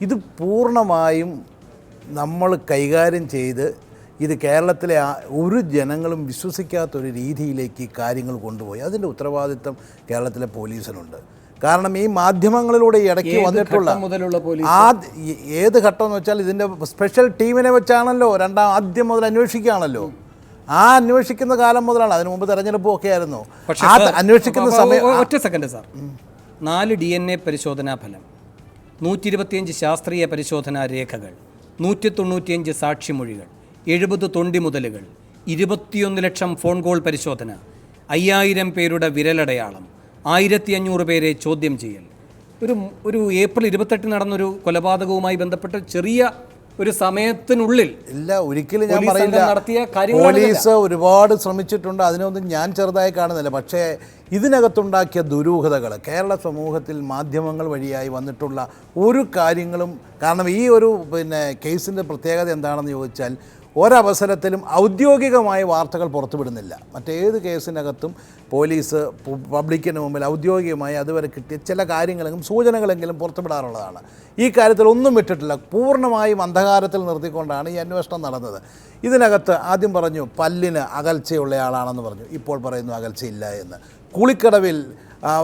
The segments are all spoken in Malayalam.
ഇത് പൂർണ്ണമായും നമ്മൾ കൈകാര്യം ചെയ്ത് ഇത് കേരളത്തിലെ ഒരു ജനങ്ങളും വിശ്വസിക്കാത്തൊരു രീതിയിലേക്ക് കാര്യങ്ങൾ കൊണ്ടുപോയി. അതിൻ്റെ ഉത്തരവാദിത്വം കേരളത്തിലെ പോലീസിനുണ്ട്. കാരണം ഈ മാധ്യമങ്ങളിലൂടെ ഇടയ്ക്ക് വന്നിട്ടുള്ള ഏത് ഘട്ടം എന്ന് വെച്ചാൽ ഇതിൻ്റെ സ്പെഷ്യൽ ടീമിനെ വെച്ചാണല്ലോ ആദ്യം മുതൽ അന്വേഷിക്കുകയാണല്ലോ. ആ അന്വേഷിക്കുന്ന കാലം മുതലാണ്. അതിനു മുമ്പ് തെരഞ്ഞെടുപ്പും ഒക്കെ ആയിരുന്നു. ആ അന്വേഷിക്കുന്ന സമയം ഒറ്റ സെക്കൻഡ് സാർ, 4 DNA പരിശോധനാ ഫലം, 125 ശാസ്ത്രീയ പരിശോധനാ രേഖകൾ, 195 സാക്ഷിമൊഴികൾ, 70 തൊണ്ടിമുതലുകൾ, 21 ലക്ഷം ഫോൺ കോൾ പരിശോധന, 5000 പേരുടെ വിരലടയാളം, 1500 പേരെ ചോദ്യം ചെയ്യൽ. ഒരു ഏപ്രിൽ 28 നടന്നൊരു കൊലപാതകവുമായി ബന്ധപ്പെട്ട് ചെറിയ ഒരു സമയത്തിനുള്ളിൽ ഇല്ല, ഒരിക്കലും ഞാൻ പറയില്ല. പോലീസ് ഒരുപാട് ശ്രമിച്ചിട്ടുണ്ട്, അതിനൊന്നും ഞാൻ ചെറുതായി കാണുന്നില്ല. പക്ഷേ ഇതിനകത്തുണ്ടാക്കിയ ദുരൂഹതകൾ കേരള സമൂഹത്തിൽ മാധ്യമങ്ങൾ വഴിയായി വന്നിട്ടുള്ള ഒരു കാര്യങ്ങളും, കാരണം ഈ ഒരു കേസിൻ്റെ പ്രത്യേകത എന്താണെന്ന് ചോദിച്ചാൽ ഒരവസരത്തിലും ഔദ്യോഗികമായ വാർത്തകൾ പുറത്തുവിടുന്നില്ല. മറ്റേത് കേസിനകത്തും പോലീസ് പബ്ലിക്കിന് മുമ്പിൽ ഔദ്യോഗികമായി അതുവരെ കിട്ടിയ ചില കാര്യങ്ങളെങ്കിലും സൂചനകളെങ്കിലും പുറത്തുവിടാറുള്ളതാണ്. ഈ കാര്യത്തിൽ ഒന്നും വിട്ടിട്ടില്ല. പൂർണ്ണമായും അന്ധകാരത്തിൽ നിർത്തിക്കൊണ്ടാണ് ഈ അന്വേഷണം നടന്നത്. ഇതിനകത്ത് ആദ്യം പറഞ്ഞു പല്ലിന് അകൽച്ചയുള്ളയാളാണെന്ന് പറഞ്ഞു, ഇപ്പോൾ പറയുന്നു അകൽച്ചയില്ല എന്ന്. കുളിക്കടവിൽ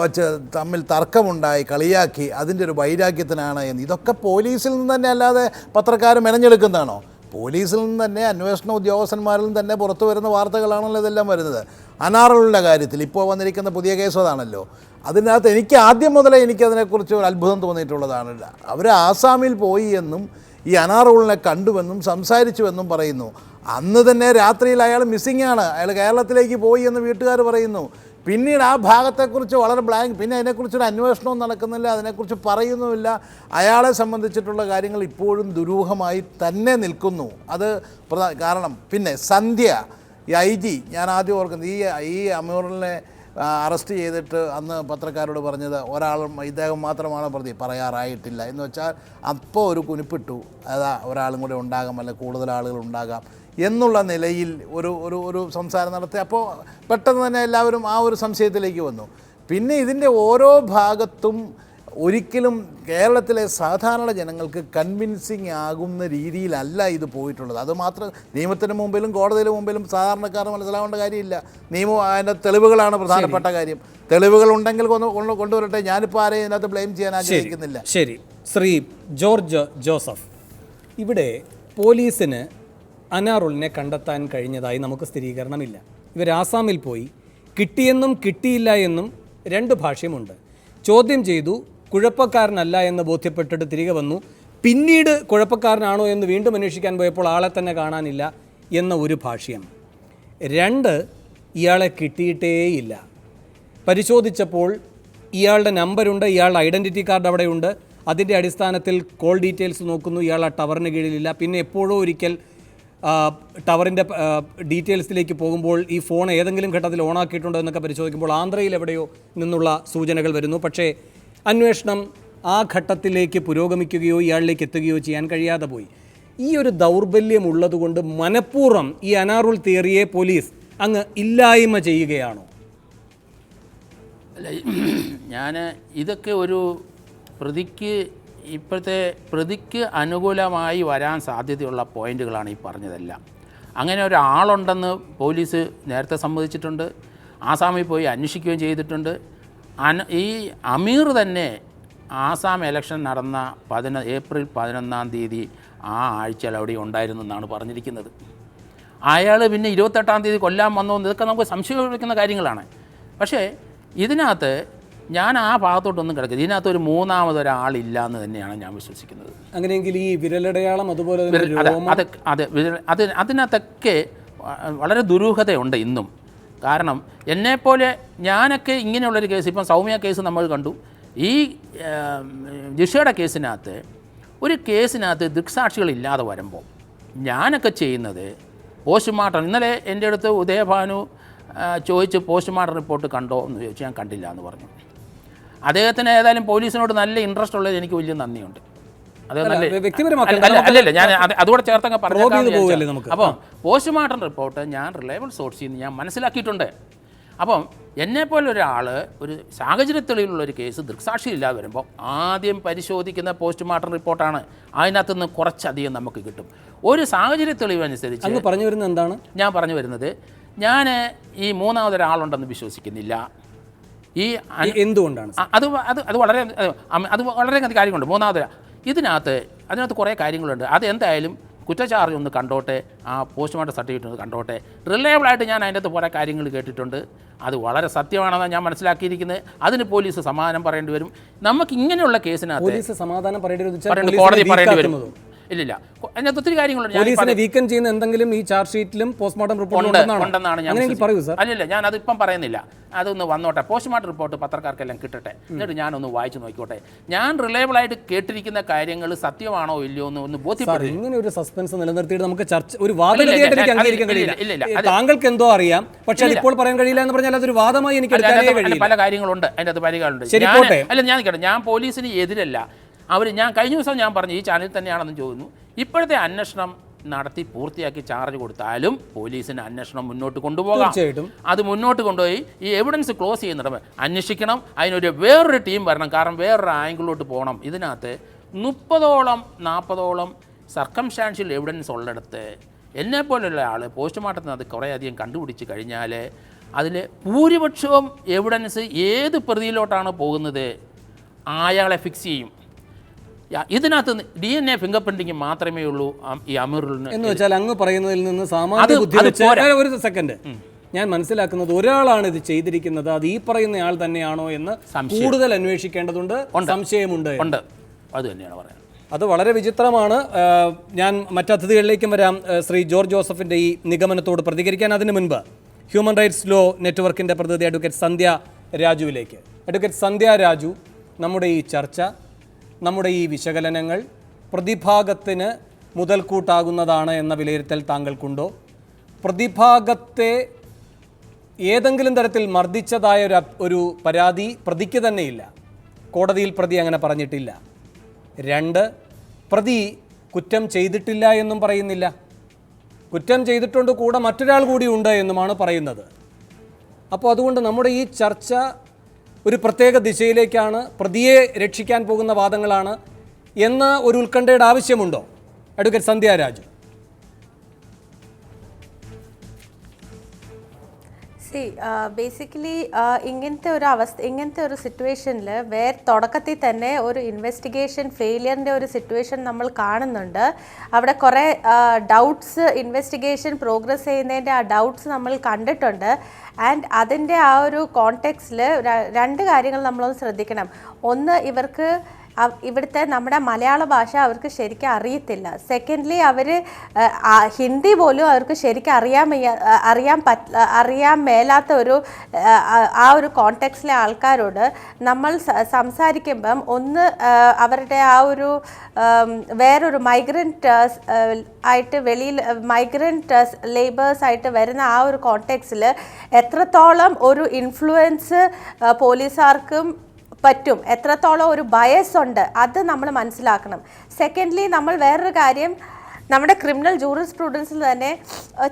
വച്ച് തമ്മിൽ തർക്കമുണ്ടായി, കളിയാക്കി, അതിൻ്റെ ഒരു വൈരാഗ്യത്തിനാണ് എന്ന്. ഇതൊക്കെ പോലീസിൽ നിന്ന് തന്നെ അല്ലാതെ പത്രക്കാർ മെനഞ്ഞെടുക്കുന്നതാണോ? പോലീസിൽ നിന്ന് തന്നെ, അന്വേഷണ ഉദ്യോഗസ്ഥന്മാരിൽ നിന്ന് തന്നെ പുറത്തു വരുന്ന വാർത്തകളാണല്ലോ ഇതെല്ലാം വരുന്നത്. അനാറുകളുടെ കാര്യത്തിൽ ഇപ്പോൾ വന്നിരിക്കുന്ന പുതിയ കേസ് അതാണല്ലോ. അതിനകത്ത് എനിക്ക് ആദ്യം മുതലേ എനിക്കതിനെക്കുറിച്ച് ഒരു അത്ഭുതം തോന്നിയിട്ടുള്ളതാണ്. അവർ ആസാമിൽ പോയി എന്നും ഈ അനാറുകളിനെ കണ്ടുവെന്നും സംസാരിച്ചുവെന്നും പറയുന്നു. അന്ന് തന്നെ രാത്രിയിൽ അയാൾ മിസ്സിംഗ് ആണ്, അയാൾ കേരളത്തിലേക്ക് പോയി എന്ന് വീട്ടുകാർ പറയുന്നു. പിന്നീട് ആ ഭാഗത്തെക്കുറിച്ച് വളരെ ബ്ലാങ്ക്, പിന്നെ അതിനെക്കുറിച്ചൊരു അന്വേഷണവും നടക്കുന്നില്ല, അതിനെക്കുറിച്ച് പറയുന്നുമില്ല. അയാളെ സംബന്ധിച്ചിട്ടുള്ള കാര്യങ്ങൾ ഇപ്പോഴും ദുരൂഹമായി തന്നെ നിൽക്കുന്നു. അത് കാരണം പിന്നെ സന്ധ്യ ഈ IG, ഞാൻ ആദ്യം ഓർക്കുന്നത് ഈ അമീറിനെ അറസ്റ്റ് ചെയ്തിട്ട് അന്ന് പത്രക്കാരോട് പറഞ്ഞത് ഇദ്ദേഹം മാത്രമാണ് പ്രതി, പറയാറായിട്ടില്ല എന്ന് വെച്ചാൽ അപ്പോൾ ഒരു കുനിപ്പിട്ടു, അതാ ഒരാളും കൂടെ ഉണ്ടാകാം, അല്ലെ കൂടുതൽ ആളുകൾ ഉണ്ടാകാം എന്നുള്ള നിലയിൽ ഒരു സംസാരം നടത്തി. അപ്പോൾ പെട്ടെന്ന് തന്നെ എല്ലാവരും ആ ഒരു സംശയത്തിലേക്ക് വന്നു. പിന്നെ ഇതിൻ്റെ ഓരോ ഭാഗത്തും ഒരിക്കലും കേരളത്തിലെ സാധാരണ ജനങ്ങൾക്ക് കൺവിൻസിങ് ആകുന്ന രീതിയിലല്ല ഇത് പോയിട്ടുള്ളത്. അതുമാത്രം നിയമത്തിന് മുമ്പിലും കോടതിയുടെ മുമ്പിലും സാധാരണക്കാർ മനസ്സിലാവേണ്ട കാര്യമില്ല. നിയമം അതിൻ്റെ തെളിവുകളാണ് പ്രധാനപ്പെട്ട കാര്യം. തെളിവുകൾ ഉണ്ടെങ്കിൽ കൊണ്ടുവരട്ടെ. ഞാനിപ്പോൾ ആരെയും ഇതിനകത്ത് ബ്ലെയിം ചെയ്യാൻ ആഗ്രഹിക്കുന്നില്ല. ശരി, ശ്രീ ജോർജ് ജോസഫ്, ഇവിടെ പോലീസിന് അനാറുളിനെ കണ്ടെത്താൻ കഴിഞ്ഞതായി നമുക്ക് സ്ഥിരീകരണമില്ല. ഇവർ ആസാമിൽ പോയി, കിട്ടിയെന്നും കിട്ടിയില്ല എന്നും 2 ഭാഷ്യമുണ്ട്. ചോദ്യം ചെയ്തു, കുഴപ്പക്കാരനല്ല എന്ന് ബോധ്യപ്പെട്ടിട്ട് തിരികെ വന്നു. പിന്നീട് കുഴപ്പക്കാരനാണോ എന്ന് വീണ്ടും അന്വേഷിക്കാൻ പോയപ്പോൾ ആളെ തന്നെ കാണാനില്ല എന്ന ഒരു ഭാഷ്യം. 2, ഇയാളെ കിട്ടിയിട്ടേയില്ല. പരിശോധിച്ചപ്പോൾ ഇയാളുടെ നമ്പരുണ്ട്, ഇയാളുടെ ഐഡൻറ്റിറ്റി കാർഡ് അവിടെയുണ്ട്. അതിൻ്റെ അടിസ്ഥാനത്തിൽ കോൾ ഡീറ്റെയിൽസ് നോക്കുന്നു, ഇയാൾ ആ ടവറിന് കീഴിലില്ല. പിന്നെ എപ്പോഴോ ഒരിക്കൽ ടവറിൻ്റെ ഡീറ്റെയിൽസിലേക്ക് പോകുമ്പോൾ ഈ ഫോൺ ഏതെങ്കിലും ഘട്ടത്തിൽ ഓണാക്കിയിട്ടുണ്ടോ എന്നൊക്കെ പരിശോധിക്കുമ്പോൾ ആന്ധ്രയിൽ എവിടെയോ നിന്നുള്ള സൂചനകൾ വരുന്നു. പക്ഷേ അന്വേഷണം ആ ഘട്ടത്തിലേക്ക് പുരോഗമിക്കുകയോ ഇയാളിലേക്ക് എത്തുകയോ ചെയ്യാൻ കഴിയാതെ പോയി. ഈ ഒരു ദൗർബല്യം ഉള്ളതുകൊണ്ട് മനഃപൂർവ്വം ഈ അനാറുൾ തിയറിയെ പോലീസ് അങ്ങ് ഇല്ലായ്മ ചെയ്യുകയാണോ? അല്ല, ഞാൻ ഇതൊക്കെ ഒരു ഇപ്പോഴത്തെ പ്രതിക്ക് അനുകൂലമായി വരാൻ സാധ്യതയുള്ള പോയിന്റുകളാണ് ഈ പറഞ്ഞതെല്ലാം. അങ്ങനെ ഒരാളുണ്ടെന്ന് പോലീസ് നേരത്തെ സമ്മതിച്ചിട്ടുണ്ട്, ആസാമിൽ പോയി അന്വേഷിക്കുകയും ചെയ്തിട്ടുണ്ട്. ഈ അമീർ തന്നെ ആസാം ഇലക്ഷൻ നടന്ന ഏപ്രിൽ 11-ാം തീയതി ആ ആഴ്ചയിൽ അവിടെ ഉണ്ടായിരുന്നു എന്നാണ് പറഞ്ഞിരിക്കുന്നത്. അയാൾ പിന്നെ 28-ാം തീയതി കൊല്ലാൻ വന്നു. ഇതൊക്കെ നമുക്ക് സംശയിക്കുന്ന കാര്യങ്ങളാണ്. പക്ഷേ ഇതിനകത്ത് ഞാൻ ആ ഭാഗത്തോട്ടൊന്നും കിടക്കില്ല. ഇതിനകത്ത് ഒരു മൂന്നാമതൊരാളില്ല എന്ന് തന്നെയാണ് ഞാൻ വിശ്വസിക്കുന്നത്. അങ്ങനെയെങ്കിൽ ഈ വിരലടയാളം അതുപോലെ അതിനകത്തൊക്കെ വളരെ ദുരൂഹതയുണ്ട് ഇന്നും. കാരണം എന്നെപ്പോലെ ഞാനൊക്കെ ഇങ്ങനെയുള്ളൊരു കേസ്, ഇപ്പം സൗമ്യ കേസ് നമ്മൾ കണ്ടു. ഈ ജിഷയുടെ കേസിനകത്ത് ഒരു കേസിനകത്ത് ദൃക്സാക്ഷികളില്ലാതെ വരുമ്പോൾ ഞാനൊക്കെ ചെയ്യുന്നത് പോസ്റ്റ്മോർട്ടം. ഇന്നലെ എൻ്റെ അടുത്ത് ഉദയഭാനു ചോദിച്ച് പോസ്റ്റ്മോർട്ടം റിപ്പോർട്ട് കണ്ടോ എന്ന് ചോദിച്ചു. ഞാൻ കണ്ടില്ല എന്ന് പറഞ്ഞു. അദ്ദേഹത്തിന് ഏതായാലും പോലീസിനോട് നല്ല ഇൻട്രസ്റ്റ് ഉള്ളത് എനിക്ക് വലിയ നന്ദിയുണ്ട്. അത് അല്ലല്ല, ഞാൻ അതുകൂടെ ചേർത്തങ്ങ് പറഞ്ഞു. അപ്പോൾ പോസ്റ്റ്മോർട്ടം റിപ്പോർട്ട് ഞാൻ റിലയബിൾ സോഴ്സിൽ നിന്ന് ഞാൻ മനസ്സിലാക്കിയിട്ടുണ്ട്. അപ്പം എന്നെപ്പോലൊരാൾ ഒരു സാഹചര്യ തെളിവിലുള്ളൊരു കേസ് ദൃക്സാക്ഷിയില്ലാതെ വരുമ്പോൾ ആദ്യം പരിശോധിക്കുന്ന പോസ്റ്റ്മോർട്ടം റിപ്പോർട്ടാണ്. അതിനകത്ത് നിന്ന് കുറച്ചധികം നമുക്ക് കിട്ടും. ഒരു സാഹചര്യ തെളിവനുസരിച്ച് അങ്ങ് പറഞ്ഞു വരുന്നത് എന്താണ്? ഞാൻ പറഞ്ഞു വരുന്നത്, ഞാൻ ഈ മൂന്നാമതൊരാളുണ്ടെന്ന് വിശ്വസിക്കുന്നില്ല. ഈ എന്തുകൊണ്ടാണ്? അത് വളരെയധികം കാര്യങ്ങളുണ്ട്. അതിനകത്ത് കുറേ കാര്യങ്ങളുണ്ട്. അതെന്തായാലും കുറ്റചാർജ് ഒന്ന് കണ്ടോട്ടെ, ആ പോസ്റ്റ്മോർട്ടം സർട്ടിഫിക്കറ്റ് ഒന്ന് കണ്ടോട്ടെ. റിലയബിളായിട്ട് ഞാൻ അതിൻ്റെ അകത്ത് കുറേ കാര്യങ്ങൾ കേട്ടിട്ടുണ്ട്. അത് വളരെ സത്യമാണെന്നാണ് ഞാൻ മനസ്സിലാക്കിയിരിക്കുന്നത്. അതിന് പോലീസ് സമാധാനം പറയേണ്ടി വരും. നമുക്ക് ഇങ്ങനെയുള്ള കേസിനകത്ത് പോലീസ് സമാധാനം പറയേണ്ടി കോടതി പറയേണ്ടി വരും. ഇല്ലില്ല, അതിനകത്ത് ഒത്തിരി കാര്യങ്ങളുണ്ട്. പോലീസിനെ വീക്കൻ ചെയ്യുന്ന എന്തെങ്കിലും ഈ ചാർജ് ഷീറ്റിലും പോസ്റ്റ്മോർട്ടം റിപ്പോർട്ടിലും ഉണ്ടെന്നാണ് ഞാൻ പറയൂ സർ. അല്ലല്ല, ഞാൻ അതിപ്പം പറയുന്നില്ല. അതൊന്ന് വന്നോട്ടെ, പോസ്റ്റ്മോർട്ടം റിപ്പോർട്ട് പത്രക്കാർക്കെല്ലാം കിട്ടട്ടെ, എന്നിട്ട് ഞാനൊന്ന് വായിച്ചു നോക്കിക്കോട്ടെ. ഞാൻ റിലയബിളായിട്ട് കേട്ടിരിക്കുന്ന കാര്യങ്ങൾ സത്യമാണോ ഇല്ലയോ എന്ന് ഒന്ന് ബോധ്യപ്പെടും. ഇങ്ങനെ ഒരു സസ്പെൻസ് നിലനിർത്തിയിട്ട് നമുക്ക് ചർച്ച ഒരു വാദഗതിയായിട്ട് എനിക്ക് അംഗീകരിക്കാൻ കഴിയില്ല. താങ്കൾക്ക് എന്തോ അറിയാം, പക്ഷെ അതിപ്പോൾ പറയാൻ കഴിയില്ല എന്ന് പറഞ്ഞാൽ അതൊരു വാദമായി എനിക്ക് എടുക്കാനേ കഴിയില്ല. പല കാര്യങ്ങളുണ്ട് അതിൻ്റെ അകത്ത്, പല കാര്യങ്ങളുണ്ട്. ഞാൻ പോലീസിന് എതിരല്ല. ഞാൻ കഴിഞ്ഞ ദിവസം ഞാൻ പറഞ്ഞു, ഈ ചാനൽ തന്നെയാണെന്ന് ചോദിക്കുന്നു. ഇപ്പോഴത്തെ അന്വേഷണം നടത്തി പൂർത്തിയാക്കി ചാർജ് കൊടുത്താലും പോലീസിന് അന്വേഷണം മുന്നോട്ട് കൊണ്ടുപോകാം. അത് മുന്നോട്ട് കൊണ്ടുപോയി ഈ എവിഡൻസ് ക്ലോസ് ചെയ്യുന്നിടം അന്വേഷിക്കണം. അതിനൊരു വേറൊരു ടീം വരണം. കാരണം വേറൊരു ആംഗിളിലോട്ട് പോകണം. ഇതിനകത്ത് 30-40 സർക്കംസ്റ്റാൻഷ്യൽ എവിഡൻസ് ഉള്ളിടത്ത് എന്നെപ്പോലുള്ള ആൾ പോസ്റ്റ്മോർട്ടത്തിനകത്ത് കുറേയധികം കണ്ടുപിടിച്ച് കഴിഞ്ഞാൽ അതിൽ ഭൂരിപക്ഷവും എവിഡൻസ് ഏത് പ്രതിയിലോട്ടാണ് പോകുന്നത് അയാളെ ഫിക്സ് ചെയ്യും. ഇതിനകത്ത് DNA ഫിംഗർ പ്രിന്റിങ് മാത്രമേ ഉള്ളൂ ഈ അമീറുലിന് എന്ന് വെച്ചാൽ അങ്ങ് പറയുന്നതിൽ നിന്ന് സാമാന്യ ബുദ്ധി വെച്ച് ഒരു സെക്കൻഡ് ഞാൻ മനസ്സിലാക്കുന്നത്, ഒരാളാണ് ഇത് ചെയ്തിരിക്കുന്നത്, അത് ഈ പറയുന്ന ആൾ തന്നെയാണോ എന്ന് കൂടുതൽ അന്വേഷിക്കേണ്ടതുണ്ട്. സംശയമുണ്ട്. അത് തന്നെയാണ് പറയുന്നത്. അത് വളരെ വിചിത്രമാണ്. ഞാൻ മറ്റതിഥികളിലേക്കും വരാം. ശ്രീ ജോർജ് ജോസഫിൻ്റെ ഈ നിഗമനത്തോട് പ്രതികരിക്കാൻ. അതിനു മുൻപ് ഹ്യൂമൻ റൈറ്റ്സ് ലോ നെറ്റ്വർക്കിൻ്റെ പ്രതിനിധി അഡ്വക്കേറ്റ് സന്ധ്യ രാജുവിലേക്ക്. അഡ്വക്കേറ്റ് സന്ധ്യ രാജു, നമ്മുടെ ഈ ചർച്ച, നമ്മുടെ ഈ വിശകലനങ്ങൾ പ്രതിഭാഗത്തിന് മുതൽക്കൂട്ടാകുന്നതാണ് എന്ന വിലയിരുത്തൽ താങ്കൾക്കുണ്ടോ? പ്രതിഭാഗത്തെ ഏതെങ്കിലും തരത്തിൽ മർദ്ദിച്ചതായ ഒരു പരാതി പ്രതിക്ക് തന്നെയില്ല, കോടതിയിൽ പ്രതി അങ്ങനെ പറഞ്ഞിട്ടില്ല. 2, പ്രതി കുറ്റം ചെയ്തിട്ടില്ല എന്നും പറയുന്നില്ല, കുറ്റം ചെയ്തിട്ടുണ്ട്, കൂടെ മറ്റൊരാൾ കൂടി ഉണ്ട് എന്നുമാണ് പറയുന്നത്. അപ്പോൾ അതുകൊണ്ട് നമ്മുടെ ഈ ചർച്ച ഒരു പ്രത്യേക ദിശയിലേക്കാണ്, പ്രതിയെ രക്ഷിക്കാൻ പോകുന്ന വാദങ്ങളാണ് എന്ന ഒരു ഉത്കണ്ഠയുടെ ആവശ്യമുണ്ടോ? അഡ്വക്കേറ്റ് സന്ധ്യ രാജു. ബേസിക്കലി ഇങ്ങനത്തെ ഒരു സിറ്റുവേഷനിൽ തുടക്കത്തിൽ തന്നെ ഒരു ഇൻവെസ്റ്റിഗേഷൻ ഫെയിലിയറിൻ്റെ ഒരു സിറ്റുവേഷൻ നമ്മൾ കാണുന്നുണ്ട്. അവിടെ കുറേ ഡൗട്ട്സ്, ഇൻവെസ്റ്റിഗേഷൻ പ്രോഗ്രസ് ചെയ്യുന്നതിൻ്റെ ആ ഡൗട്ട്സ് നമ്മൾ കണ്ടിട്ടുണ്ട്. ആൻഡ് അതിൻ്റെ ആ ഒരു കോണ്ടെക്സ്റ്റിൽ 2 കാര്യങ്ങൾ നമ്മളൊന്ന് ശ്രദ്ധിക്കണം. ഒന്ന്, ഇവിടുത്തെ നമ്മുടെ മലയാള ഭാഷ അവർക്ക് ശരിക്കും അറിയത്തില്ല. സെക്കൻഡ്ലി, അവർ ഹിന്ദി പോലും അവർക്ക് ശരിക്കും അറിയാൻ മേലാത്ത ആ ഒരു കോണ്ടെക്സ്റ്റിലെ ആൾക്കാരോട് നമ്മൾ സംസാരിക്കുമ്പം ഒന്ന് അവരുടെ ആ ഒരു വേറൊരു മൈഗ്രൻ്റ് ആയിട്ട് മൈഗ്രൻ്റ് ലേബേഴ്സ് ആയിട്ട് വരുന്ന ആ ഒരു കോണ്ടെക്സ്റ്റിൽ എത്രത്തോളം ഒരു ഇൻഫ്ലുവൻസ് പോലീസുകാർക്കും പറ്റും, എത്രത്തോളം ഒരു ബയസ് ഉണ്ട്, അത് നമ്മൾ മനസ്സിലാക്കണം. സെക്കൻഡ്ലി, നമ്മൾ വേറൊരു കാര്യം, നമ്മുടെ ക്രിമിനൽ ജൂറിസ്പ്രുഡൻസിൽ തന്നെ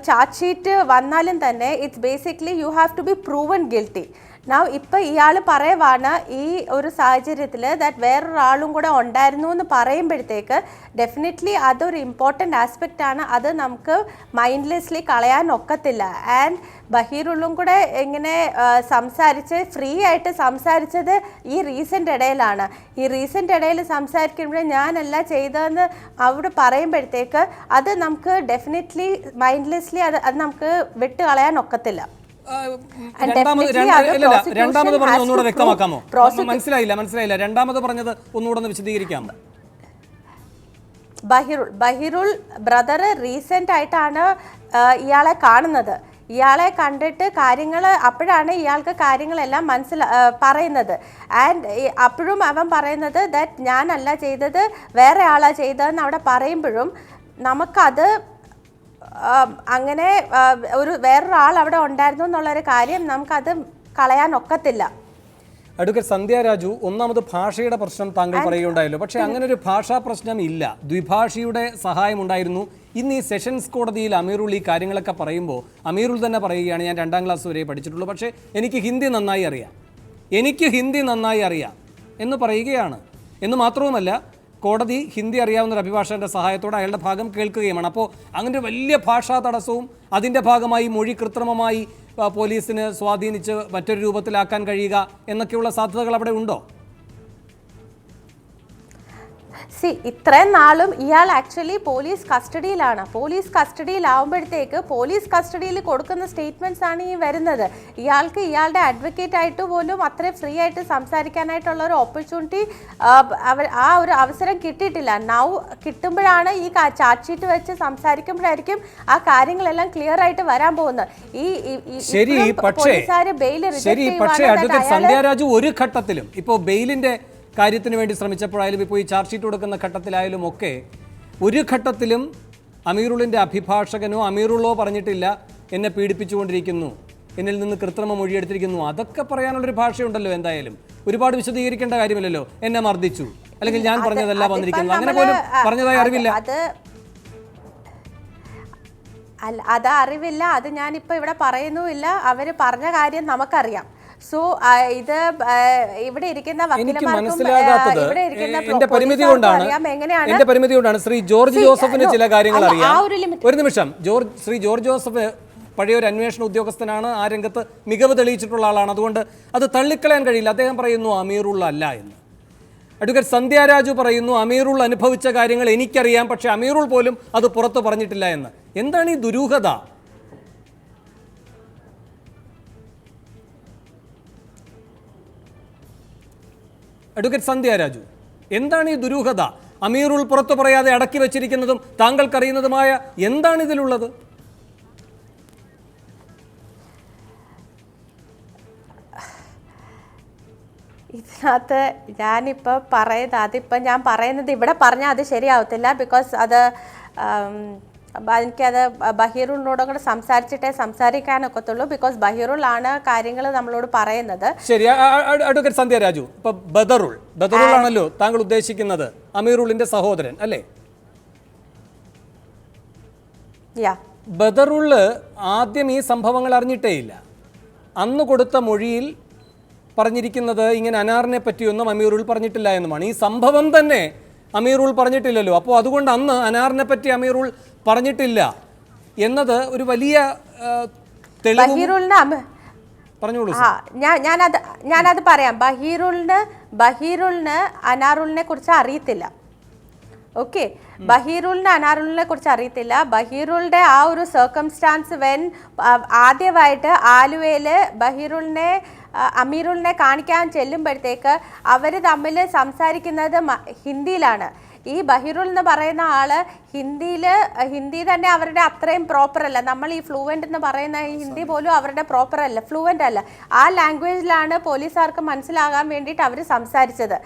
ചാർജ് ഷീറ്റ് വന്നാലും തന്നെ it's basically you have to be proven guilty. ഇപ്പം ഇയാൾ പറയുവാണ് ഈ ഒരു സാഹചര്യത്തിൽ ദാറ്റ് വേറൊരാളും കൂടെ ഉണ്ടായിരുന്നു എന്ന് പറയുമ്പോഴത്തേക്ക് ഡെഫിനറ്റ്ലി അതൊരു ഇമ്പോർട്ടൻ്റ് ആസ്പെക്റ്റ് ആണ്. അത് നമുക്ക് മൈൻഡ്ലെസ്ലി കളയാൻ ഒക്കത്തില്ല. ആൻഡ് ബഹീറുള്ളും കൂടെ ഇങ്ങനെ ഫ്രീ ആയിട്ട് സംസാരിച്ചത് ഈ റീസെൻ്റ് ഇടയിലാണ്. ഈ റീസെൻ്റ് ഇടയിൽ സംസാരിക്കുമ്പോൾ ഞാനല്ല ചെയ്തതെന്ന് അവിടെ പറയുമ്പോഴത്തേക്ക് അത് നമുക്ക് ഡെഫിനറ്റ്ലി മൈൻഡ്ലെസ്ലി അത് നമുക്ക് വിട്ട് കളയാൻ ഒക്കത്തില്ല. രണ്ടാമത് പറഞ്ഞത് ഒന്നുകൂടെ വ്യക്തമാക്കാമോ? മനസ്സിലായില്ല. രണ്ടാമത് പറഞ്ഞത് ഒന്നുകൂടെ ഒന്ന് വിശദീകരിക്കാമോ? ബഹിറുൾ ബ്രദർ റീസെൻ്റ് ആയിട്ടാണ് ഇയാളെ കാണുന്നത്. ഇയാളെ കണ്ടിട്ട് അപ്പോഴാണ് ഇയാൾക്ക് കാര്യങ്ങളെല്ലാം പറയുന്നത്. ആൻഡ് അപ്പോഴും അവൻ പറയുന്നത് ദാറ്റ് ഞാനല്ല ചെയ്തത്, വേറെ ആളാ ചെയ്തതെന്ന് അവിടെ പറയുമ്പോഴും നമുക്കത് അങ്ങനെ വേറൊരാൾ അവിടെ ഉണ്ടായിരുന്നു എന്നുള്ളൊരു കാര്യം നമുക്കത് കളയാൻ ഒക്കത്തില്ല. അഡ്വക്കേറ്റ് സന്ധ്യ രാജു, ഒന്നാമത് ഭാഷയുടെ പ്രശ്നം താങ്കൾ പറയുകയുണ്ടായല്ലോ. പക്ഷേ അങ്ങനെ ഒരു ഭാഷാ പ്രശ്നം ഇല്ല, ദ്വിഭാഷിയുടെ സഹായം ഉണ്ടായിരുന്നു. ഇന്ന് ഈ സെഷൻസ് കോടതിയിൽ അമീറുൽ ഈ കാര്യങ്ങളൊക്കെ പറയുമ്പോൾ അമീറുൽ തന്നെ പറയുകയാണ്, ഞാൻ 2ാം ക്ലാസ് വരെ പഠിച്ചിട്ടുള്ളൂ, പക്ഷേ എനിക്ക് ഹിന്ദി നന്നായി അറിയാം എന്ന് പറയുകയാണ്. എന്ന് മാത്രവുമല്ല, കോടതി ഹിന്ദി അറിയാവുന്ന ഒരു അഭിഭാഷകന്റെ സഹായത്തോടെ അയാളുടെ ഭാഗം കേൾക്കുകയുമാണ്. അപ്പോൾ അങ്ങനെ വലിയ ഭാഷാ തടസ്സവും അതിൻ്റെ ഭാഗമായി മൊഴി കൃത്രിമമായി പോലീസിന് സ്വാധീനിച്ച് മറ്റൊരു രൂപത്തിലാക്കാൻ കഴിയുക എന്നൊക്കെയുള്ള സാധ്യതകൾ അവിടെ ഉണ്ടോ? ഇത്രയും നാളും ഇയാൾ ആക്ച്വലി പോലീസ് കസ്റ്റഡിയിലാവുമ്പോഴത്തേക്ക് പോലീസ് കസ്റ്റഡിയിൽ കൊടുക്കുന്ന സ്റ്റേറ്റ്മെന്റ്സ് ആണ് ഈ വരുന്നത്. ഇയാൾക്ക് ഇയാളുടെ അഡ്വക്കേറ്റ് ആയിട്ട് പോലും അത്രയും ഫ്രീ ആയിട്ട് സംസാരിക്കാനായിട്ടുള്ള ഒരു ഓപ്പർച്യൂണിറ്റി ആ ഒരു അവസരം കിട്ടിയിട്ടില്ല. നൗ കിട്ടുമ്പോഴാണ് ഈ ചാർജ് ഷീറ്റ് വെച്ച് സംസാരിക്കുമ്പോഴായിരിക്കും ആ കാര്യങ്ങളെല്ലാം ക്ലിയർ ആയിട്ട് വരാൻ പോകുന്നത്. ഒരു ഘട്ടത്തിലും ഇപ്പോൾ ബെയിലിന്റെ കാര്യത്തിന് വേണ്ടി ശ്രമിച്ചപ്പോഴായാലും ഇപ്പോൾ ഈ ചാർജ് ഷീറ്റ് കൊടുക്കുന്ന ഘട്ടത്തിലായാലും ഒക്കെ ഒരു ഘട്ടത്തിലും അമീറുളിൻ്റെ അഭിഭാഷകനോ അമീറുള്ളോ പറഞ്ഞിട്ടില്ല എന്നെ പീഡിപ്പിച്ചുകൊണ്ടിരിക്കുന്നു, എന്നിൽ നിന്ന് കൃത്രിമ മൊഴിയെടുത്തിരിക്കുന്നു. അതൊക്കെ പറയാനുള്ളൊരു ഭാഷയുണ്ടല്ലോ. എന്തായാലും ഒരുപാട് വിശദീകരിക്കേണ്ട കാര്യമില്ലല്ലോ. എന്നെ മർദ്ദിച്ചു, അല്ലെങ്കിൽ ഞാൻ പറഞ്ഞതല്ല വന്നിരിക്കുന്നു, അങ്ങനെ പോലും പറഞ്ഞതായി അറിവില്ല. അത് അറിവില്ല, അത് ഞാനിപ്പോൾ ഇവിടെ പറയുന്നുമില്ല. അവർ പറഞ്ഞ കാര്യം നമുക്കറിയാം. സോ ഇത് ഇവിടെ ഇരിക്കുന്ന എന്റെ പരിമിതി കൊണ്ടാണ് ശ്രീ ജോർജ് ജോസഫിന് ചില കാര്യങ്ങൾ അറിയാം. ഒരു നിമിഷം, ശ്രീ ജോർജ് ജോസഫ് പഴയൊരു അന്വേഷണ ഉദ്യോഗസ്ഥനാണ്, ആ രംഗത്ത് മികവ് തെളിയിച്ചിട്ടുള്ള ആളാണ്. അതുകൊണ്ട് അത് തള്ളിക്കളയാൻ കഴിയില്ല. അദ്ദേഹം പറയുന്നു അമീറുള്ള അല്ല എന്ന്. അഡ്വക്കേറ്റ് സന്ധ്യ രാജു പറയുന്നു അമീറുൾ അനുഭവിച്ച കാര്യങ്ങൾ എനിക്കറിയാം, പക്ഷെ അമീറുൾ പോലും അത് പുറത്തു പറഞ്ഞിട്ടില്ല എന്ന്. എന്താണ് ഈ ദുരൂഹത? അഡ്വക്കേറ്റ് സന്ധ്യ രാജു, എന്താണ് ഈ ദുരൂഹത? അമീറുൾ പുറത്തു പറയാതെ അടക്കി വെച്ചിരിക്കുന്നതും താങ്കൾക്കറിയുന്നതുമായ എന്താണ് ഇതിലുള്ളത്? ഇതിനകത്ത് ഞാൻ പറയുന്നത് ഇവിടെ പറഞ്ഞാൽ അത് ശരിയാവത്തില്ല. ബിക്കോസ് അത് എനിക്കത് ബഹീറുളിനോടും കൂടെ സംസാരിക്കാനൊക്കത്തുള്ളൂ. ബിക്കോസ് ബഹീറുളാണ് കാര്യങ്ങൾ നമ്മളോട് പറയുന്നത്. ശരി, അഡ്വക്കേറ്റ് സന്ധ്യ രാജു, ഇപ്പൊ ബദറുൾ ആണല്ലോ താങ്കൾ ഉദ്ദേശിക്കുന്നത്, അമീറുളിന്റെ സഹോദരൻ അല്ലേ? ബദറുള് ആദ്യം ഈ സംഭവങ്ങൾ അറിഞ്ഞിട്ടേയില്ല. അന്ന് കൊടുത്ത മൊഴിയിൽ പറഞ്ഞിരിക്കുന്നത് ഇങ്ങനെ അനാറിനെ പറ്റിയൊന്നും അമീറുൾ പറഞ്ഞിട്ടില്ല എന്നുമാണ്. ഈ സംഭവം തന്നെ അമീറുൾ പറഞ്ഞിട്ടില്ലല്ലോ. അപ്പോൾ അതുകൊണ്ട് അന്ന് അനാറിനെ പറ്റി അമീറുൾ പറഞ്ഞിട്ടില്ല എന്നത് ഒരു വലിയ പറഞ്ഞോളൂ. ഞാനത് പറയാം. ബഹീറുളിന് അനാറുളിനെ കുറിച്ച് അറിയത്തില്ല. ഓക്കെ, ബഹീറുളിന് അനാറുളിനെ കുറിച്ച് അറിയത്തില്ല. ബഹീറുളുടെ ആ ഒരു സർക്കംസ്റ്റാൻസ് ആദ്യമായിട്ട് ആലുവയിൽ ബഹീറുളിനെ അമീറുളിനെ കാണിക്കാൻ ചെല്ലുമ്പോഴത്തേക്ക് അവർ തമ്മിൽ സംസാരിക്കുന്നത് ഹിന്ദിയിലാണ്. ഈ ബഹീറുൾ എന്ന് പറയുന്ന ആള് ഹിന്ദി തന്നെ അവരുടെ അത്രയും പ്രോപ്പർ അല്ല. നമ്മൾ ഈ ഫ്ലൂവൻ്റ് എന്ന് പറയുന്ന ഈ ഹിന്ദി പോലും അവരുടെ പ്രോപ്പർ അല്ല, ഫ്ലൂവൻ്റ് അല്ല. ആ ലാംഗ്വേജിലാണ് പോലീസുകാർക്ക് മനസ്സിലാകാൻ വേണ്ടിയിട്ട് അവർ സംസാരിച്ചത്.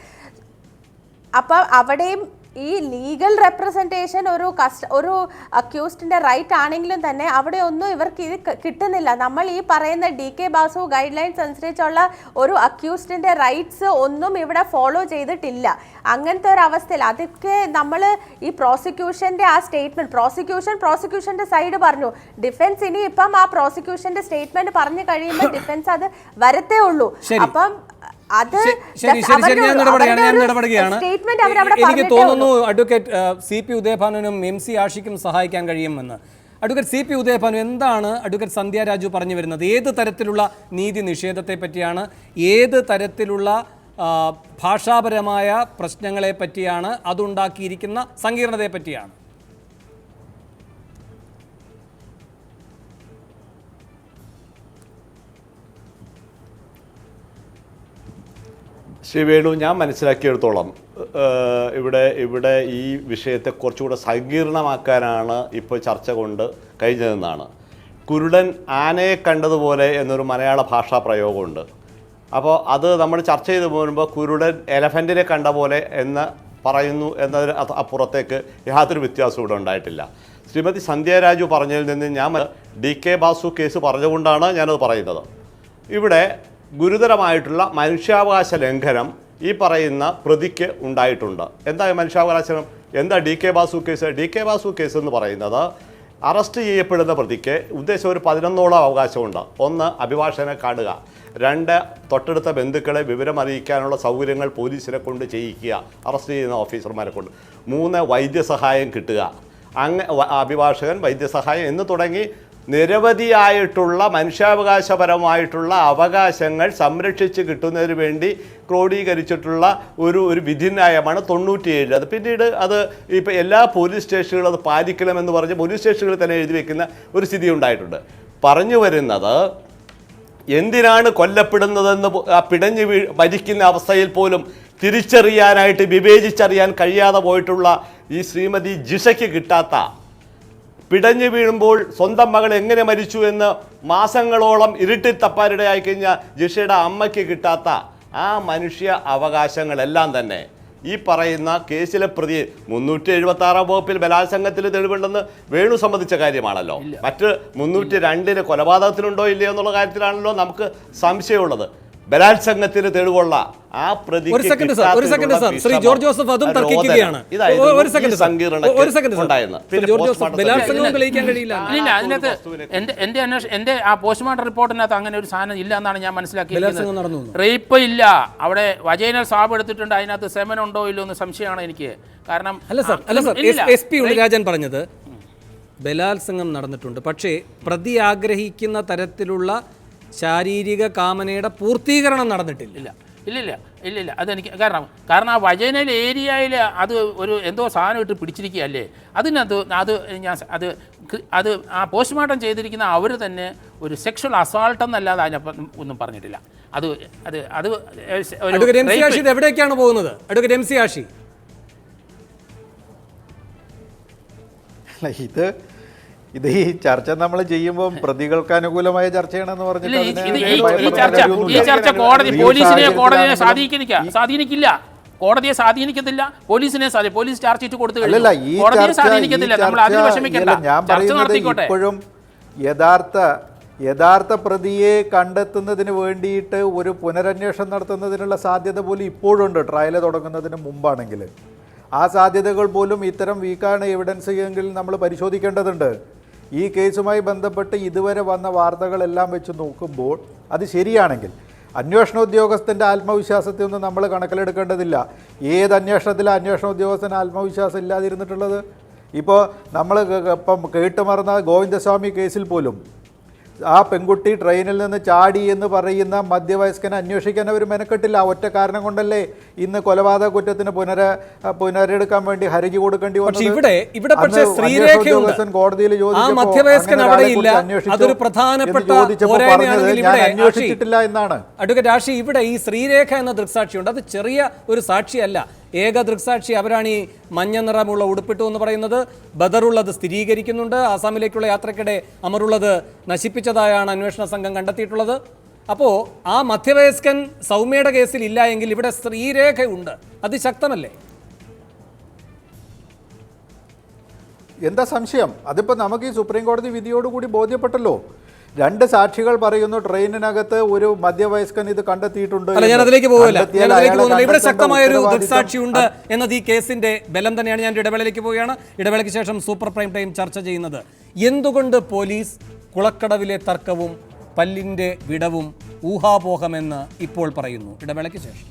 അപ്പം അവിടെയും ഈ ലീഗൽ റെപ്രസെൻറ്റേഷൻ ഒരു അക്യൂസ്ഡിൻ്റെ റൈറ്റ് ആണെങ്കിലും തന്നെ അവിടെ ഒന്നും ഇവർക്ക് ഇത് കിട്ടുന്നില്ല. നമ്മൾ ഈ പറയുന്ന DK ബാസു ഗൈഡ് ലൈൻസ് അനുസരിച്ചുള്ള ഒരു അക്യൂസ്ഡിൻ്റെ റൈറ്റ്സ് ഒന്നും ഇവിടെ ഫോളോ ചെയ്തിട്ടില്ല. അങ്ങനത്തെ ഒരു അവസ്ഥയിൽ അതൊക്കെ നമ്മൾ ഈ പ്രോസിക്യൂഷൻ്റെ ആ സ്റ്റേറ്റ്മെൻറ്റ് പ്രോസിക്യൂഷൻ്റെ സൈഡ് പറഞ്ഞു. ഡിഫൻസ് ഇനി ഇപ്പം ആ പ്രോസിക്യൂഷൻ്റെ സ്റ്റേറ്റ്മെൻറ്റ് പറഞ്ഞു കഴിയുമ്പോൾ ഡിഫൻസ് അത് വരത്തേ ഉള്ളൂ. അപ്പം എനിക്ക് തോന്നുന്നു അഡ്വക്കേറ്റ് CP ഉദയഭാനുവിനും MC ആഷിക്കും സഹായിക്കാൻ കഴിയുമെന്ന്. അഡ്വക്കേറ്റ് CP ഉദയഭാനു, എന്താണ് അഡ്വക്കേറ്റ് സന്ധ്യ രാജു പറഞ്ഞു വരുന്നത്? ഏത് തരത്തിലുള്ള നീതി നിഷേധത്തെ പറ്റിയാണ്, ഏത് തരത്തിലുള്ള ഭാഷാപരമായ പ്രശ്നങ്ങളെ പറ്റിയാണ്, അതുണ്ടാക്കിയിരിക്കുന്ന സങ്കീർണതയെ പറ്റിയാണ്? ശ്രീ വേണു, ഞാൻ മനസ്സിലാക്കിയെടുത്തോളം ഇവിടെ ഈ വിഷയത്തെ കുറച്ചുകൂടെ സങ്കീർണമാക്കാനാണ് ഇപ്പോൾ ചർച്ച കൊണ്ട് കഴിഞ്ഞതെന്നാണ്. കുരുടൻ ആനയെ കണ്ടതുപോലെ എന്നൊരു മലയാള ഭാഷാ പ്രയോഗമുണ്ട്. അപ്പോൾ അത് നമ്മൾ ചർച്ച ചെയ്ത് പോകുമ്പോൾ കുരുടൻ എലഫൻറ്റിനെ കണ്ട പോലെ എന്ന് പറയുന്നു എന്നതിന് അപ്പുറത്തേക്ക് യാതൊരു വ്യത്യാസവും ഇവിടെ ഉണ്ടായിട്ടില്ല. ശ്രീമതി സന്ധ്യ രാജു പറഞ്ഞതിൽ നിന്ന് ഞാൻ DK ബാസു കേസ് പറഞ്ഞുകൊണ്ടാണ് ഞാനത് പറയുന്നത്. ഇവിടെ ഗുരുതരമായിട്ടുള്ള മനുഷ്യാവകാശ ലംഘനം ഈ പറയുന്ന പ്രതിക്ക് ഉണ്ടായിട്ടുണ്ട്. എന്താ മനുഷ്യാവകാശം? എന്താ DK Basu case? DK Basu case എന്ന് പറയുന്നത് അറസ്റ്റ് ചെയ്യപ്പെടുന്ന പ്രതിക്ക് ഉദ്ദേശം ഒരു 11ഓളം അവകാശമുണ്ട്. 1 അഭിഭാഷകനെ കാണുക, 2 തൊട്ടടുത്ത ബന്ധുക്കളെ വിവരം അറിയിക്കാനുള്ള സൗകര്യങ്ങൾ പോലീസിനെ കൊണ്ട് ചെയ്യിക്കുക, അറസ്റ്റ് ചെയ്യുന്ന ഓഫീസർമാരെ കൊണ്ട്, 3 വൈദ്യസഹായം കിട്ടുക, അഭിഭാഷകൻ വൈദ്യസഹായം എന്ന് തുടങ്ങി നിരവധിയായിട്ടുള്ള മനുഷ്യാവകാശപരമായിട്ടുള്ള അവകാശങ്ങൾ സംരക്ഷിച്ച് കിട്ടുന്നതിന് വേണ്ടി ക്രോഡീകരിച്ചിട്ടുള്ള ഒരു വിധിന്യായമാണ് 97. അത് പിന്നീട് അത് ഇപ്പോൾ എല്ലാ പോലീസ് സ്റ്റേഷനുകളും അത് പാലിക്കണമെന്ന് പറഞ്ഞ് പോലീസ് സ്റ്റേഷനുകളിൽ തന്നെ എഴുതി വയ്ക്കുന്ന ഒരു സ്ഥിതി ഉണ്ടായിട്ടുണ്ട്. പറഞ്ഞു വരുന്നത് എന്തിനാണ് കൊല്ലപ്പെടുന്നതെന്ന് പിടഞ്ഞു മരിക്കുന്ന അവസ്ഥയിൽ പോലും തിരിച്ചറിയാനായിട്ട് വിവേചിച്ചറിയാൻ കഴിയാതെ പോയിട്ടുള്ള ഈ ശ്രീമതി ജിഷയ്ക്ക് കിട്ടാത്ത, പിടഞ്ഞു വീഴുമ്പോൾ സ്വന്തം മകൾ എങ്ങനെ മരിച്ചു എന്ന് മാസങ്ങളോളം ഇരുട്ടിൽ തപ്പാനിടയായി കഴിഞ്ഞ ജിഷയുടെ അമ്മയ്ക്ക് കിട്ടാത്ത ആ മനുഷ്യ അവകാശങ്ങളെല്ലാം തന്നെ ഈ പറയുന്ന കേസിലെ പ്രതി 376 വകുപ്പിൽ ബലാത്സംഗത്തിൽ തെളിവുണ്ടെന്ന് വേണു സമ്മതിച്ച കാര്യമാണല്ലോ. മറ്റ് 302 കൊലപാതകത്തിലുണ്ടോ ഇല്ലയോ എന്നുള്ള കാര്യത്തിലാണല്ലോ നമുക്ക് സംശയമുള്ളത്. ബലാത്സംഗത്തിന് തെളിവുള്ള ആ പ്രതിക്ക് ഒരു second sir Shri George Joseph അതും തർക്കിക്കുകയാണ്. ഒരു സെക്കൻഡ് ബലാത്സംഗം തെളിയിക്കാൻ കഴിയില്ല. ഇല്ല, അതിനകത്ത് എന്റെ ആ പോസ്റ്റ്മോർട്ടം റിപ്പോർട്ടിനകത്ത് അങ്ങനെ ഒരു സാധനം ഇല്ല എന്നാണ് ഞാൻ മനസ്സിലാക്കിയത്. റേപ്പ് ഇല്ല, അവിടെ വജൈനൽ സ്വാബ് എടുത്തിട്ടുണ്ട്, അതിനകത്ത് സെമൻ ഉണ്ടോ ഇല്ലോ എന്ന് സംശയമാണ് എനിക്ക്. കാരണം അല്ല സർ SP ഉണ്ണിരാജൻ പറഞ്ഞത് ബലാത്സംഗം നടന്നിട്ടുണ്ട്, പക്ഷേ പ്രതി ആഗ്രഹിക്കുന്ന തരത്തിലുള്ള ശാരീരിക കാമനയുടെ പൂർത്തീകരണം നടന്നിട്ടില്ല. ഇല്ല അതെനിക്ക് കാരണം ആ വജൈനൽ ഏരിയയിൽ അത് ഒരു എന്തോ സാധനം ഇട്ട് പിടിച്ചിരിക്കുകയല്ലേ, അതിനകത്ത് അത് ആ പോസ്റ്റ്മോർട്ടം ചെയ്തിരിക്കുന്ന അവർ തന്നെ ഒരു സെക്ഷൽ അസാൾട്ട് എന്നല്ലാതെ അതിനപ്പം ഒന്നും പറഞ്ഞിട്ടില്ല. എവിടേക്കാണ് പോകുന്നത് അഡ്വക്കേറ്റ് MC ആഷി? ഇത് ഈ ചർച്ച നമ്മൾ ചെയ്യുമ്പോൾ പ്രതികൾക്ക് അനുകൂലമായ ചർച്ചയാണെന്ന് ഈ ചർച്ച കോടതിയെ സ്വാധീനിക്കില്ല, കോടതിയെ സ്വാധീനിക്കത്തില്ല, പോലീസ് ചാർജ് ഷീറ്റ് കൊടുത്തു കഴിഞ്ഞു, കോടതിയെ സ്വാധീനിക്കത്തില്ല. നമ്മൾ അതിന് വിഷമിക്കണ്ട, ചർച്ച നടത്തിക്കോട്ടെ. ഇപ്പോഴും യഥാർത്ഥ പ്രതിയെ കണ്ടെത്തുന്നതിന് വേണ്ടിയിട്ട് ഒരു പുനരന്വേഷണം നടത്തുന്നതിനുള്ള സാധ്യത പോലും ഇപ്പോഴുണ്ട്. ട്രയൽ തുടങ്ങുന്നതിന് മുമ്പാണെങ്കിൽ ആ സാധ്യതകൾ പോലും ഇത്തരം വീക്കാണ് എവിഡൻസ് എങ്കിൽ നമ്മൾ പരിശോധിക്കേണ്ടതുണ്ട്. ഈ കേസുമായി ബന്ധപ്പെട്ട് ഇതുവരെ വന്ന വാർത്തകളെല്ലാം വെച്ച് നോക്കുമ്പോൾ അത് ശരിയാണെങ്കിൽ അന്വേഷണ ഉദ്യോഗസ്ഥൻ്റെ ആത്മവിശ്വാസത്തെ ഒന്നും നമ്മൾ കണക്കിലെടുക്കേണ്ടതില്ല. ഏത് അന്വേഷണത്തിലാണ് അന്വേഷണ ഉദ്യോഗസ്ഥന് ആത്മവിശ്വാസം ഇല്ലാതിരുന്നിട്ടുള്ളത്? ഇപ്പോൾ നമ്മൾ ഇപ്പം കേട്ടുമറന്ന ഗോവിന്ദസ്വാമി കേസിൽ പോലും ആ പെൺകുട്ടി ട്രെയിനിൽ നിന്ന് ചാടി എന്ന് പറയുന്ന മധ്യവയസ്കനെ അന്വേഷിക്കാൻ അവർ മെനക്കെട്ടില്ല. ഒറ്റ കാരണം കൊണ്ടല്ലേ ഇന്ന് കൊലപാതക കുറ്റത്തിന് പുനരെടുക്കാൻ വേണ്ടി ഹർജി കൊടുക്കേണ്ടി വന്നത്. കോടതിയിൽ അന്വേഷിച്ചിട്ടില്ല എന്നാണ്. അഡ്വക്കേറ്റ് ആഷി, ഇവിടെ ഈ ശ്രീരേഖ എന്ന ദൃക്സാക്ഷിയുണ്ട്, അത് ചെറിയ ഒരു സാക്ഷിയല്ല, ഏക ദൃക്സാക്ഷി. അവരാണ് ഈ മഞ്ഞ നിറമുള്ള ഉടുപ്പിട്ടു എന്ന് പറയുന്നത്. ബദറുള്ളത് സ്ഥിരീകരിക്കുന്നുണ്ട്. ആസാമിലേക്കുള്ള യാത്രക്കിടെ അമറുള്ളത് നശിപ്പിച്ചതായാണ് അന്വേഷണ സംഘം കണ്ടെത്തിയിട്ടുള്ളത്. അപ്പോൾ ആ മധ്യവയസ്കൻ സൗമ്യയുടെ കേസിൽ ഇല്ല എങ്കിൽ ഇവിടെ ശ്രീരേഖയുണ്ട്, അത് ശക്തമല്ലേ? എന്താ സംശയം? അതിപ്പോൾ നമുക്ക് ഈ സുപ്രീം കോടതി വിധിയോടുകൂടി ബോധ്യപ്പെട്ടല്ലോ. 2 സാക്ഷികൾ പറയുന്നു ട്രെയിനിനകത്ത് ഒരു മധ്യവയസ്കൻ ഇത് കണ്ടെത്തിയിട്ടുണ്ട്. ഞാൻ അതിലേക്ക് പോകില്ല. ഇവിടെ ശക്തമായ ഒരു ദൃക്സാക്ഷിയുണ്ട് എന്നത് ഈ കേസിന്റെ ബലം തന്നെയാണ്. ഞാൻ ഇടവേളയിലേക്ക് പോവുകയാണ്. ഇടവേളയ്ക്ക് ശേഷം സൂപ്പർ പ്രൈം ടൈം ചർച്ച ചെയ്യുന്നത് എന്തുകൊണ്ട് പോലീസ് കുളക്കടവിലെ തർക്കവും പല്ലിന്റെ വിടവും ഊഹാപോഹമെന്ന് ഇപ്പോൾ പറയുന്നു. ഇടവേളയ്ക്ക് ശേഷം.